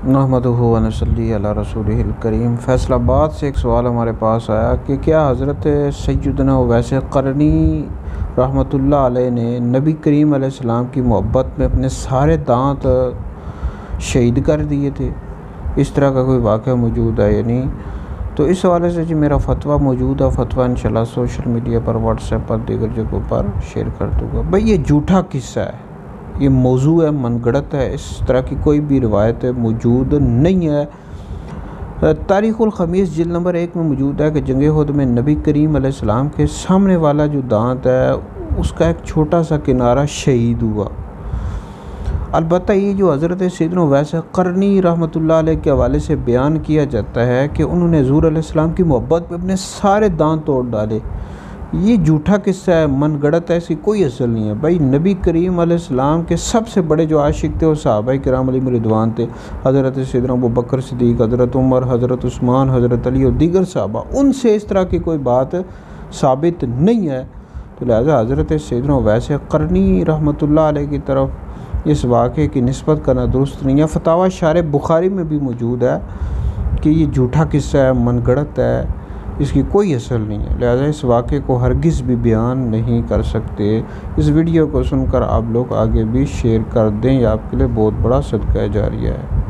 नहमदुहु व नसल्ली अला रसूलिहिल करीम। फैसलाबाद से एक सवाल हमारे पास आया कि क्या हज़रत सैयदना उवैस क़रनी रहमतुल्लाह अलैह ने नबी करीम अलैहिस्सलाम की मोहब्बत में अपने सारे दांत शहीद कर दिए थे। इस तरह का कोई वाक़या मौजूद है या नहीं। तो इस हवाले से जी मेरा फतवा मौजूद है। फतवा इंशाल्लाह सोशल मीडिया पर, व्हाट्सएप पर, दीगर जगहों पर शेयर कर दूँगा। भाई ये झूठा किस्सा है, ये मौजू है, मनगढ़ंत है। इस तरह की कोई भी रिवायत मौजूद नहीं है। तारीख़ुल ख़मीस जिल्द नंबर 1 में मौजूद है कि जंग उहद में नबी करीम अलैहिस्सलाम के सामने वाला जो दांत है उसका एक छोटा सा किनारा शहीद हुआ। अलबत्ता ये जो हज़रत सैयदना उवैस क़रनी रहमतुल्लाह अलैह के हवाले से बयान किया जाता है कि उन्होंने हुज़ूर अलैहिस्सलाम की मोहब्बत में अपने सारे दांत तोड़ डाले, ये झूठा किस्सा है, मनगढ़ंत है, ऐसी कोई असल नहीं है। भाई नबी करीम अलैहिस्सलाम के सबसे बड़े जो आशिक थे वो सहाबा किराम अलैहिम रिदवान थे। हज़रत सैयदना अबू बकर सिद्दीक़, हज़रत उमर, हज़रत उस्मान, हज़रत अली और दीगर सहाबा, उनसे इस तरह की कोई बात साबित नहीं है। तो लिहाजा हज़रत सैयदना उवैस क़रनी रहमतुल्लाह अलैह की तरफ इस वाक़े की निस्बत करना दुरुस्त नहीं है। फतावा शारे बुखारी में भी मौजूद है कि ये झूठा किस्सा है, मनगढ़ंत है, इसकी कोई असल नहीं है। लिहाजा इस वाक़े को हरगिज़ भी बयान नहीं कर सकते। इस वीडियो को सुनकर आप लोग आगे भी शेयर कर दें, यह आपके लिए बहुत बड़ा सदका जारिया है।